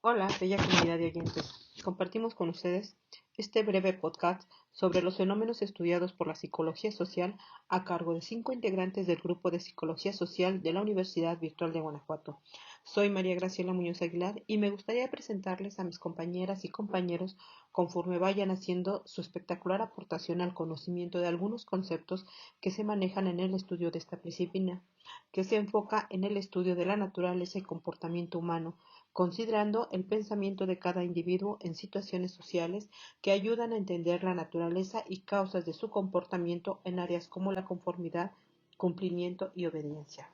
Hola, bella comunidad de oyentes. Compartimos con ustedes este breve podcast sobre los fenómenos estudiados por la psicología social a cargo de 5 integrantes del grupo de psicología social de la Universidad Virtual de Guanajuato. Soy María Graciela Muñoz Aguilar y me gustaría presentarles a mis compañeras y compañeros conforme vayan haciendo su espectacular aportación al conocimiento de algunos conceptos que se manejan en el estudio de esta disciplina, que se enfoca en el estudio de la naturaleza y comportamiento humano, considerando el pensamiento de cada individuo en situaciones sociales que ayudan a entender la naturaleza y causas de su comportamiento en áreas como la conformidad, cumplimiento y obediencia.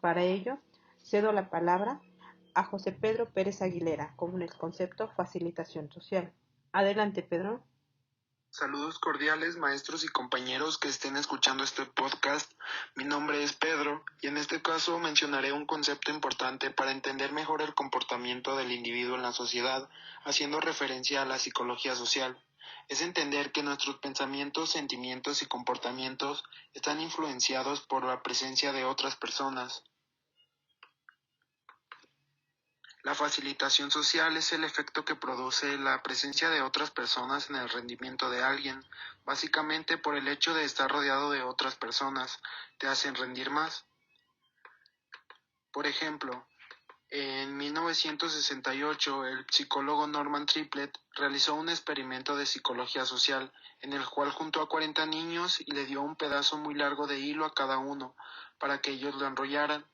Para ello, cedo la palabra a José Pedro Pérez Aguilera con el concepto facilitación social. Adelante, Pedro. Saludos cordiales, maestros y compañeros que estén escuchando este podcast. Mi nombre es Pedro y en este caso mencionaré un concepto importante para entender mejor el comportamiento del individuo en la sociedad, haciendo referencia a la psicología social. Es entender que nuestros pensamientos, sentimientos y comportamientos están influenciados por la presencia de otras personas. La facilitación social es el efecto que produce la presencia de otras personas en el rendimiento de alguien. Básicamente por el hecho de estar rodeado de otras personas, te hacen rendir más. Por ejemplo, en 1968 el psicólogo Norman Triplett realizó un experimento de psicología social en el cual juntó a 40 niños y le dio un pedazo muy largo de hilo a cada uno para que ellos lo enrollaran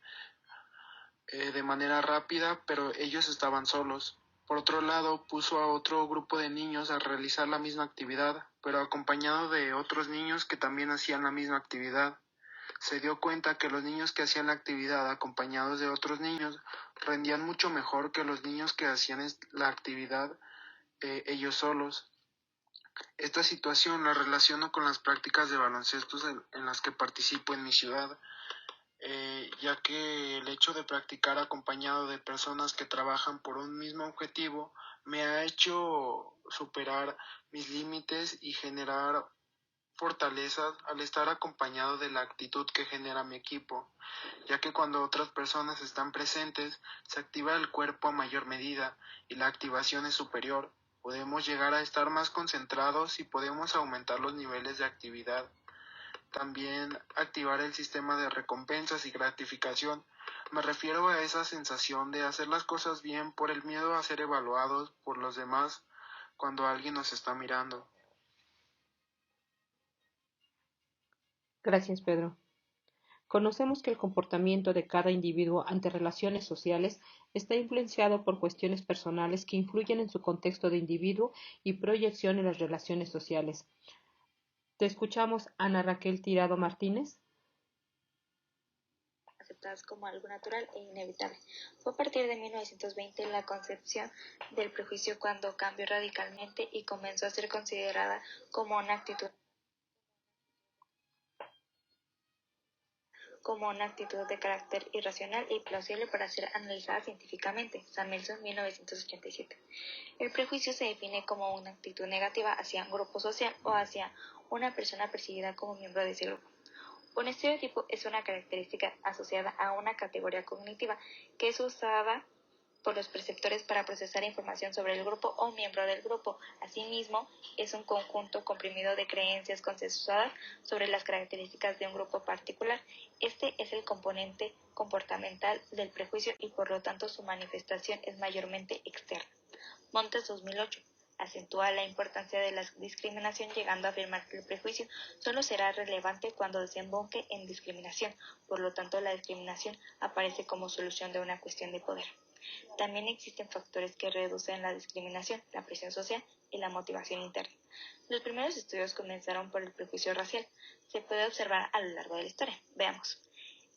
de manera rápida, pero ellos estaban solos. Por otro lado, puso a otro grupo de niños a realizar la misma actividad, pero acompañado de otros niños que también hacían la misma actividad. Se dio cuenta que los niños que hacían la actividad acompañados de otros niños rendían mucho mejor que los niños que hacían la actividad ellos solos. Esta situación la relaciono con las prácticas de baloncesto en las que participo en mi ciudad. Ya que el hecho de practicar acompañado de personas que trabajan por un mismo objetivo me ha hecho superar mis límites y generar fortalezas al estar acompañado de la actitud que genera mi equipo, ya que cuando otras personas están presentes se activa el cuerpo a mayor medida y la activación es superior. Podemos llegar a estar más concentrados y podemos aumentar los niveles de actividad. También activar el sistema de recompensas y gratificación. Me refiero a esa sensación de hacer las cosas bien por el miedo a ser evaluados por los demás cuando alguien nos está mirando. Gracias, Pedro. Conocemos que el comportamiento de cada individuo ante relaciones sociales está influenciado por cuestiones personales que influyen en su contexto de individuo y proyección en las relaciones sociales. Te escuchamos, Ana Raquel Tirado Martínez. Aceptadas como algo natural e inevitable. Fue a partir de 1920 la concepción del prejuicio cuando cambió radicalmente y comenzó a ser considerada como una actitud de carácter irracional y plausible para ser analizada científicamente. Samuelson, 1987. El prejuicio se define como una actitud negativa hacia un grupo social o hacia una persona percibida como miembro de ese grupo. Un estereotipo es una característica asociada a una categoría cognitiva que es usada por los perceptores para procesar información sobre el grupo o miembro del grupo. Asimismo, es un conjunto comprimido de creencias consensuadas sobre las características de un grupo particular. Este es el componente comportamental del prejuicio y por lo tanto su manifestación es mayormente externa. Montes, 2008. Acentúa la importancia de la discriminación, llegando a afirmar que el prejuicio solo será relevante cuando desemboque en discriminación. Por lo tanto, la discriminación aparece como solución de una cuestión de poder. También existen factores que reducen la discriminación, la presión social y la motivación interna. Los primeros estudios comenzaron por el prejuicio racial. Se puede observar a lo largo de la historia. Veamos.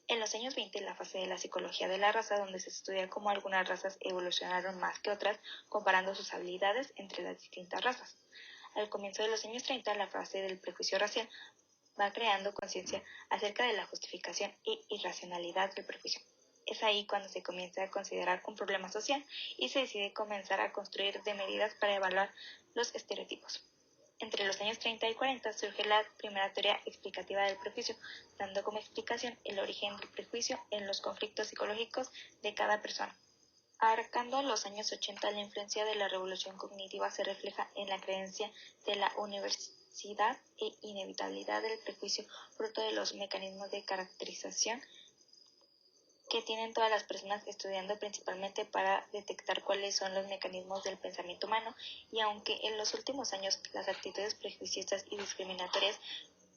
En los años 20, la fase de la psicología de la raza, donde se estudia cómo algunas razas evolucionaron más que otras, comparando sus habilidades entre las distintas razas. Al comienzo de los años 30, la fase del prejuicio racial va creando conciencia acerca de la justificación e irracionalidad del prejuicio. Es ahí cuando se comienza a considerar un problema social y se decide comenzar a construir de medidas para evaluar los estereotipos. Entre los años 30 y 40 surge la primera teoría explicativa del prejuicio, dando como explicación el origen del prejuicio en los conflictos psicológicos de cada persona. Abarcando los años 80, la influencia de la revolución cognitiva se refleja en la creencia de la universidad e inevitabilidad del prejuicio, fruto de los mecanismos de caracterización que tienen todas las personas estudiando principalmente para detectar cuáles son los mecanismos del pensamiento humano, y aunque en los últimos años las actitudes prejuiciosas y discriminatorias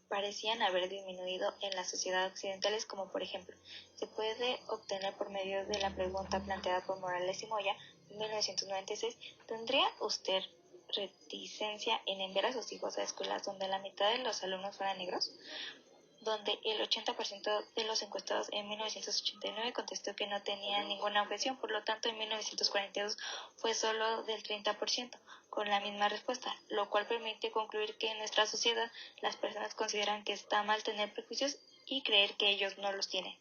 parecían haber disminuido en las sociedades occidentales, como por ejemplo se puede obtener por medio de la pregunta planteada por Morales y Moya en 1996, ¿tendría usted reticencia en enviar a sus hijos a escuelas donde la mitad de los alumnos fueran negros?, donde el 80% de los encuestados en 1989 contestó que no tenían ninguna objeción. Por lo tanto, en 1942 fue solo del 30% con la misma respuesta, lo cual permite concluir que en nuestra sociedad las personas consideran que está mal tener prejuicios y creer que ellos no los tienen.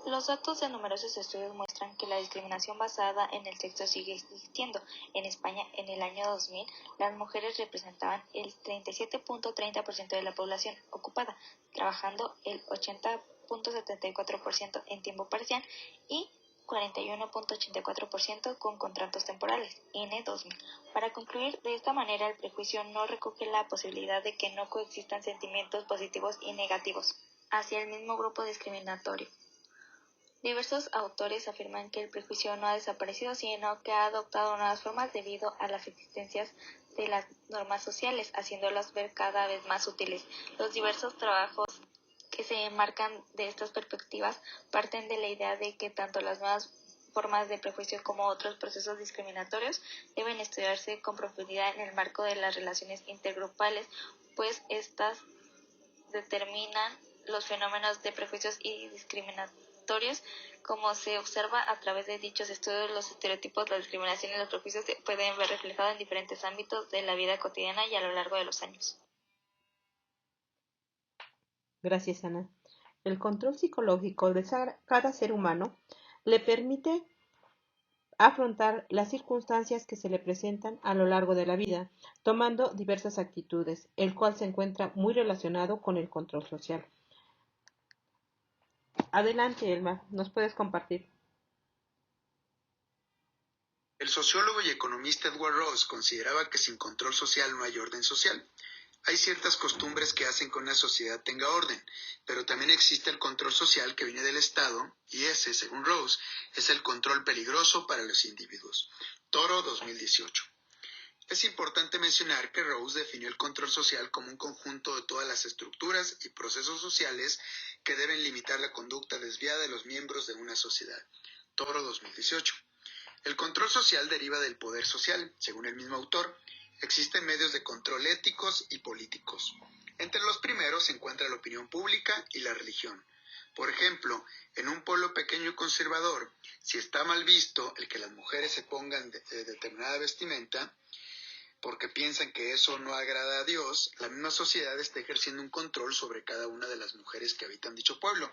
Los datos de numerosos estudios muestran que la discriminación basada en el sexo sigue existiendo. En España, en el año 2000, las mujeres representaban el 37.30% de la población ocupada, trabajando el 80.74% en tiempo parcial y 41.84% con contratos temporales, N 2000. Para concluir, de esta manera el prejuicio no recoge la posibilidad de que no coexistan sentimientos positivos y negativos hacia el mismo grupo discriminatorio. Diversos autores afirman que el prejuicio no ha desaparecido, sino que ha adoptado nuevas formas debido a las existencias de las normas sociales, haciéndolas ver cada vez más útiles. Los diversos trabajos que se enmarcan de estas perspectivas parten de la idea de que tanto las nuevas formas de prejuicio como otros procesos discriminatorios deben estudiarse con profundidad en el marco de las relaciones intergrupales, pues estas determinan los fenómenos de prejuicios y discriminatorios, como se observa a través de dichos estudios. Los estereotipos, la discriminación y los prejuicios se pueden ver reflejados en diferentes ámbitos de la vida cotidiana y a lo largo de los años. Gracias, Ana. El control psicológico de cada ser humano le permite afrontar las circunstancias que se le presentan a lo largo de la vida, tomando diversas actitudes, el cual se encuentra muy relacionado con el control social. Adelante, Elma, ¿nos puedes compartir? El sociólogo y economista Edward Ross consideraba que sin control social no hay orden social. Hay ciertas costumbres que hacen que una sociedad tenga orden, pero también existe el control social que viene del Estado, y ese, según Ross, es el control peligroso para los individuos. Toro, 2018. Es importante mencionar que Ross definió el control social como un conjunto de todas las estructuras y procesos sociales que deben limitar la conducta desviada de los miembros de una sociedad. Toro, 2018. El control social deriva del poder social, según el mismo autor. Existen medios de control éticos y políticos. Entre los primeros se encuentra la opinión pública y la religión. Por ejemplo, en un pueblo pequeño y conservador, si está mal visto el que las mujeres se pongan determinada vestimenta, porque piensan que eso no agrada a Dios, la misma sociedad está ejerciendo un control sobre cada una de las mujeres que habitan dicho pueblo,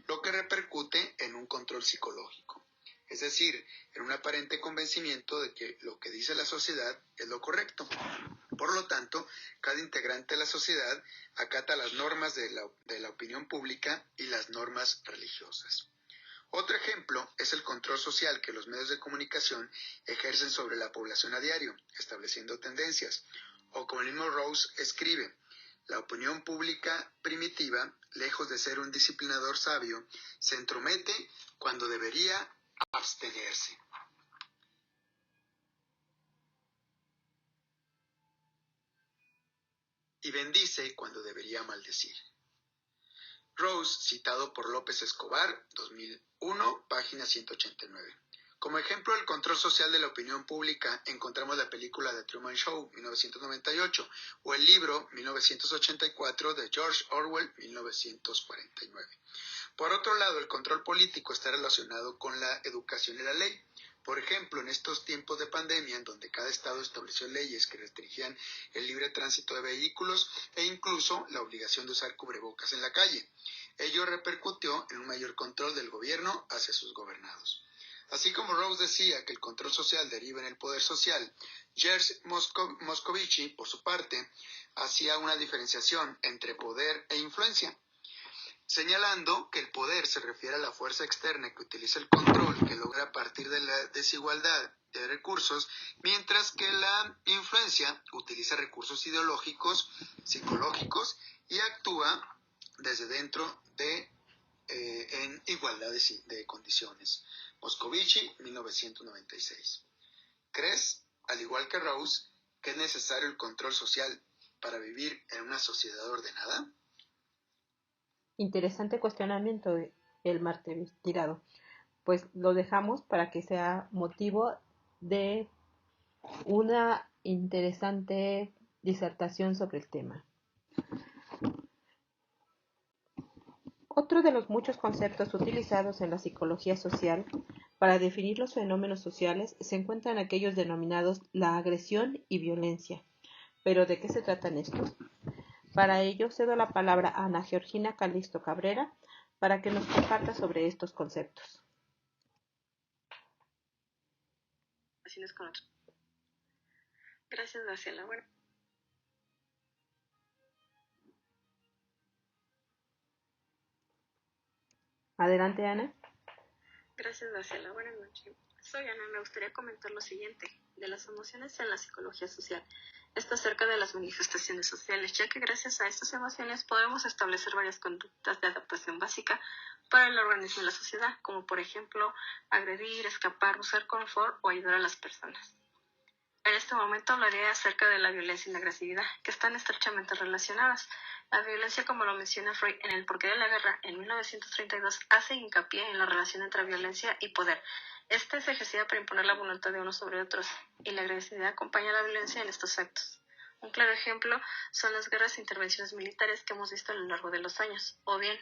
lo que repercute en un control psicológico. Es decir, en un aparente convencimiento de que lo que dice la sociedad es lo correcto. Por lo tanto, cada integrante de la sociedad acata las normas de la opinión pública y las normas religiosas. Otro ejemplo es el control social que los medios de comunicación ejercen sobre la población a diario, estableciendo tendencias. O como el mismo Rose escribe, la opinión pública primitiva, lejos de ser un disciplinador sabio, se entromete cuando debería abstenerse. Y bendice cuando debería maldecir. Rose, citado por López Escobar, 2001, página 189. Como ejemplo del control social de la opinión pública, encontramos la película The Truman Show, 1998, o el libro 1984 de George Orwell, 1949. Por otro lado, el control político está relacionado con la educación y la ley. Por ejemplo, en estos tiempos de pandemia, en donde cada estado estableció leyes que restringían el libre tránsito de vehículos e incluso la obligación de usar cubrebocas en la calle. Ello repercutió en un mayor control del gobierno hacia sus gobernados. Así como Rose decía que el control social deriva en el poder social, Jerzy Moscovici, por su parte, hacía una diferenciación entre poder e influencia. señalando que el poder se refiere a la fuerza externa que utiliza el control que logra a partir de la desigualdad de recursos, mientras que la influencia utiliza recursos ideológicos, psicológicos y actúa desde dentro en igualdad de condiciones. Moscovici, 1996. ¿Crees, al igual que Rose, que es necesario el control social para vivir en una sociedad ordenada? Interesante cuestionamiento, el martes tirado. Pues lo dejamos para que sea motivo de una interesante disertación sobre el tema. Otro de los muchos conceptos utilizados en la psicología social para definir los fenómenos sociales se encuentran aquellos denominados la agresión y violencia. ¿Pero de qué se tratan estos? Para ello cedo la palabra a Ana Georgina Calixto Cabrera para que nos comparta sobre estos conceptos. Gracias, Graciela. Bueno, Adelante, Ana. gracias, Graciela. Buenas noches. Soy Ana. Me gustaría comentar lo siguiente de las emociones en la psicología social. Esto acerca de las manifestaciones sociales, ya que gracias a estas emociones podemos establecer varias conductas de adaptación básica para el organismo y la sociedad, como por ejemplo agredir, escapar, buscar confort o ayudar a las personas. En este momento hablaré acerca de la violencia y la agresividad, que están estrechamente relacionadas. La violencia, como lo menciona Freud en El porqué de la guerra, en 1932, hace hincapié en la relación entre violencia y poder. Esta es ejercida para imponer la voluntad de unos sobre otros, y la agresividad acompaña a la violencia en estos actos. Un claro ejemplo son las guerras e intervenciones militares que hemos visto a lo largo de los años, o bien,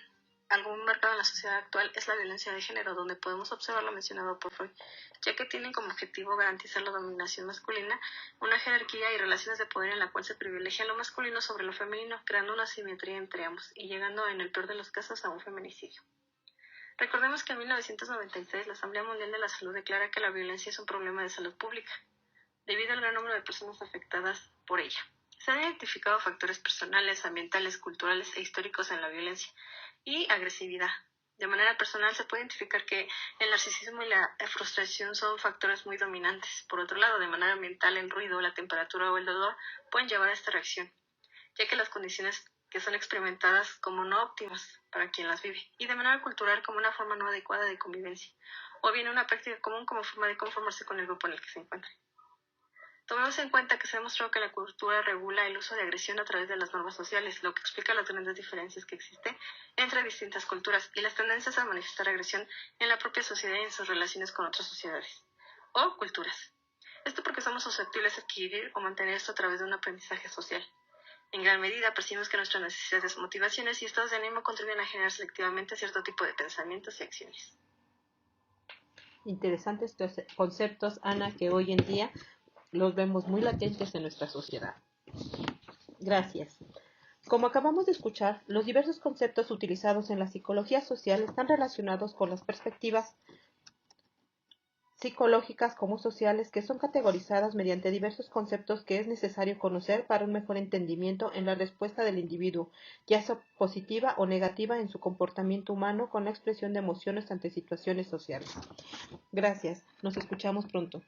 algo muy marcado en la sociedad actual es la violencia de género, donde podemos observar lo mencionado por Freud, ya que tienen como objetivo garantizar la dominación masculina, una jerarquía y relaciones de poder en la cual se privilegia lo masculino sobre lo femenino, creando una asimetría entre ambos y llegando en el peor de los casos a un feminicidio. Recordemos que en 1996 la Asamblea Mundial de la Salud declara que la violencia es un problema de salud pública, debido al gran número de personas afectadas por ella. Se han identificado factores personales, ambientales, culturales e históricos en la violencia y agresividad. De manera personal se puede identificar que el narcisismo y la frustración son factores muy dominantes. Por otro lado, de manera ambiental, el ruido, la temperatura o el dolor pueden llevar a esta reacción, ya que las condiciones que son experimentadas como no óptimas para quien las vive, y de manera cultural como una forma no adecuada de convivencia, o bien una práctica común como forma de conformarse con el grupo en el que se encuentra. Tomemos en cuenta que se ha demostrado que la cultura regula el uso de agresión a través de las normas sociales, lo que explica las grandes diferencias que existen entre distintas culturas y las tendencias a manifestar agresión en la propia sociedad y en sus relaciones con otras sociedades o culturas. Esto porque somos susceptibles a adquirir o mantener esto a través de un aprendizaje social. En gran medida percibimos que nuestras necesidades, motivaciones y estados de ánimo contribuyen a generar selectivamente cierto tipo de pensamientos y acciones. Interesantes conceptos, Ana, que hoy en día los vemos muy latentes en nuestra sociedad. Gracias. Como acabamos de escuchar, los diversos conceptos utilizados en la psicología social están relacionados con las perspectivas psicológicas como sociales que son categorizadas mediante diversos conceptos que es necesario conocer para un mejor entendimiento en la respuesta del individuo, ya sea positiva o negativa en su comportamiento humano con la expresión de emociones ante situaciones sociales. Gracias. Nos escuchamos pronto.